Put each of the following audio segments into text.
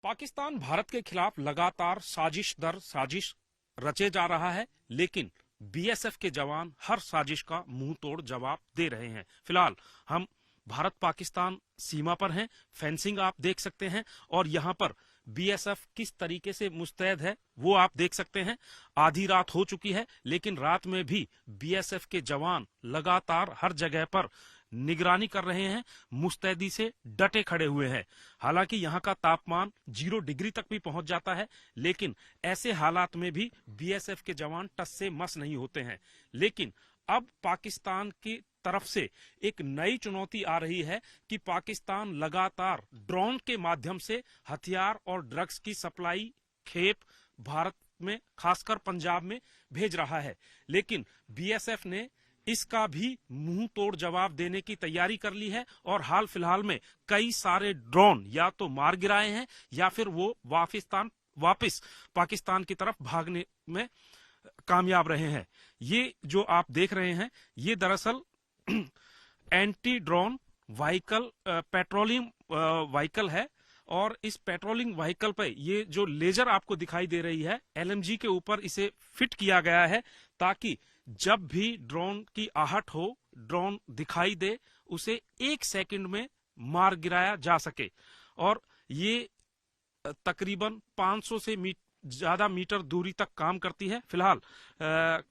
पाकिस्तान भारत के खिलाफ लगातार साजिश दर साजिश रचे जा रहा है, लेकिन बीएसएफ के जवान हर साजिश का मुंह तोड़ जवाब दे रहे हैं। फिलहाल हम भारत पाकिस्तान सीमा पर हैं, फेंसिंग आप देख सकते हैं और यहां पर बीएसएफ किस तरीके से मुस्तैद है वो आप देख सकते हैं। आधी रात हो चुकी है, लेकिन रात में भी बीएसएफ के जवान लगातार हर जगह पर निगरानी कर रहे हैं, मुस्तैदी से डटे खड़े हुए हैं। हालांकि यहां का तापमान 0 डिग्री तक भी पहुंच जाता है, लेकिन ऐसे हालात में भी बीएसएफ के जवान टस से मस नहीं होते हैं। लेकिन अब पाकिस्तान की तरफ से एक नई चुनौती आ रही है कि पाकिस्तान लगातार ड्रोन के माध्यम से हथियार और ड्रग्स की सप्लाई खेप भारत में, खासकर पंजाब में भेज रहा है। लेकिन बीएसएफ ने इसका भी मुंह तोड़ जवाब देने की तैयारी कर ली है और हाल फिलहाल में कई सारे ड्रोन या तो मार गिराए हैं या फिर वो वापस पाकिस्तान की तरफ भागने में कामयाब रहे हैं। ये जो आप देख रहे हैं, ये दरअसल anti drone vehicle, patrolling vehicle है और इस पेट्रोलिंग व्हीकल पे ये जो लेजर आपको दिखाई दे रही है, एलएमजी के ऊपर इसे फिट किया गया है ताकि जब भी ड्रोन की आहट हो, ड्रोन दिखाई दे, उसे 1 सेकंड में मार गिराया जा सके। और ये तकरीबन 500 से ज्यादा मीटर दूरी तक काम करती है। फिलहाल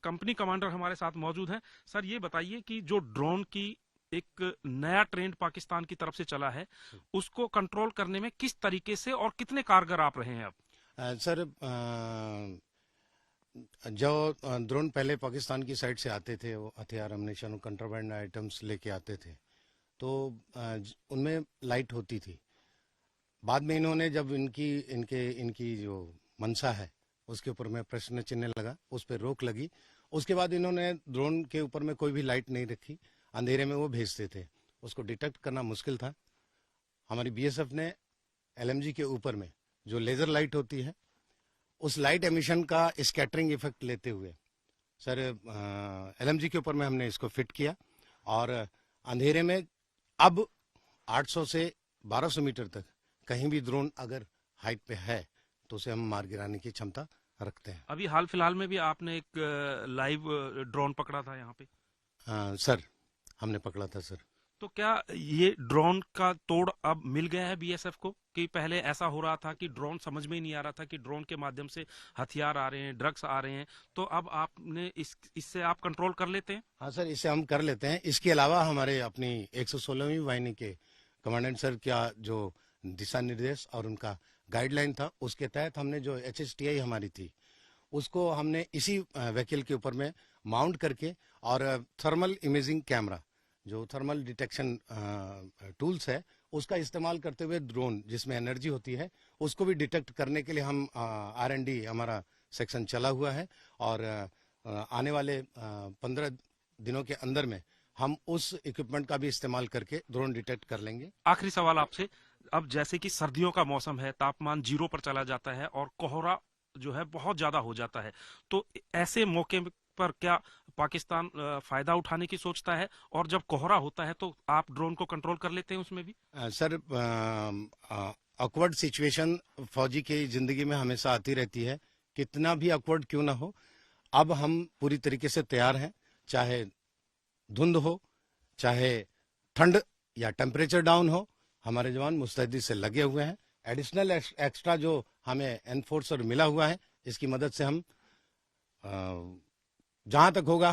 कंपनी कमांडर हमारे साथ मौजूद हैं। सर, ये बताइए कि जो ड्रोन की एक नया ट्रेंड पाकिस्तान की तरफ से चला है, उसको कंट्रोल करने में किस तरीके से और कितने कारगर आप रहे हैं अब? सर, जो ड्रोन पहले पाकिस्तान की साइड से आते थे, वो हथियार, अम्युनिशन, कंट्राबैंड आइटम्स लेके आते थे, तो उनमें लाइट होती थी। बाद में इन्होंने जब इनकी जो मंशा है उसके ऊपर में प्रश्न चिन्ह लगा, उस पर रोक लगी। उसके बाद इन्होंने ड्रोन के ऊपर में कोई भी लाइट नहीं रखी, अंधेरे में वो भेजते थे, उसको डिटेक्ट करना मुश्किल था। हमारी बीएसएफ ने एलएमजी के ऊपर में जो लेजर लाइट होती है, उस लाइट एमिशन का स्कैटरिंग इफेक्ट लेते हुए सर एलएमजी के ऊपर में हमने इसको फिट किया और अंधेरे में अब 800 से 1200 मीटर तक कहीं भी ड्रोन अगर हाइट पे है तो उसे हम मार गिराने की क्षमता रखते हैं। अभी हाल फिलहाल में भी आपने एक लाइव ड्रोन पकड़ा था यहाँ पे? सर, हमने पकड़ा था सर। तो क्या ये ड्रोन का तोड़ अब मिल गया है बीएसएफ को? कि पहले ऐसा हो रहा था कि ड्रोन समझ में ही नहीं आ रहा था कि ड्रोन के माध्यम से हथियार आ रहे हैं, ड्रग्स आ रहे हैं, तो अब आपने इससे आप कंट्रोल कर लेते हैं? हाँ सर, इससे हम कर लेते हैं। इसके अलावा हमारे अपनी 116वीं वाहिनी के कमांडेंट सर का जो दिशा निर्देश और उनका गाइडलाइन था, उसके तहत हमने जो HSTI हमारी थी, उसको हमने इसी व्हीकल के ऊपर में माउंट करके और थर्मल इमेजिंग कैमरा, जो थर्मल डिटेक्शन टूल्स है, उसका इस्तेमाल करते हुए ड्रोन जिसमें एनर्जी होती है उसको भी डिटेक्ट करने के लिए हम R&D हमारा सेक्शन चला हुआ है और आने वाले 15 दिनों के अंदर में हम उस इक्विपमेंट का भी इस्तेमाल करके ड्रोन डिटेक्ट कर लेंगे। आखिरी सवाल आपसे, अब जैसे कि सर्दियों का मौसम है, तापमान 0 पर चला जाता है और कोहरा जो है बहुत ज्यादा हो जाता है, तो ऐसे मौके पर क्या पाकिस्तान फायदा उठाने की सोचता है? और जब कोहरा होता है तो आप ड्रोन को कंट्रोल कर लेते हैं उसमें भी? सर, ऑकवर्ड सिचुएशन फौजी की जिंदगी में हमेशा आती रहती है, कितना भी ऑकवर्ड क्यों ना हो। अब हम पूरी तरीके से तैयार हैं, चाहे धुंध हो, चाहे ठंड या टेम्परेचर डाउन हो, हमारे जवान मुस्तैदी से लगे हुए हैं। एडिशनल एक्स्ट्रा जो हमें एनफोर्सर मिला हुआ है, इसकी मदद से हम जहां तक होगा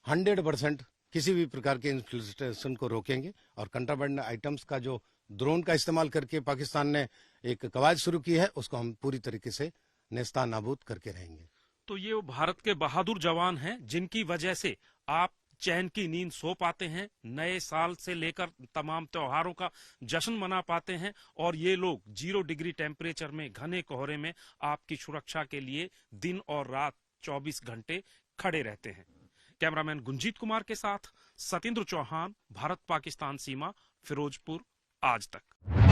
100% किसी भी प्रकार के इन्फिल्ट्रेशन को रोकेंगे और कंट्राबैंड आइटम्स का जो ड्रोन का इस्तेमाल करके पाकिस्तान ने एक कवायद शुरू की है, उसको हम पूरी तरीके से नेस्ता नाबूद करके रहेंगे। तो ये वो भारत के बहादुर जवान हैं जिनकी वजह से आप चैन की नींद सो पाते हैं, नए साल से लेकर तमाम त्योहारों का जश्न मना पाते हैं, और ये लोग 0 डिग्री टेम्परेचर में, घने कोहरे में आपकी सुरक्षा के लिए दिन और रात 24 घंटे खड़े रहते हैं। कैमरामैन गुंजीत कुमार के साथ सतेंद्र चौहान, भारत पाकिस्तान सीमा, फिरोजपुर, आज तक।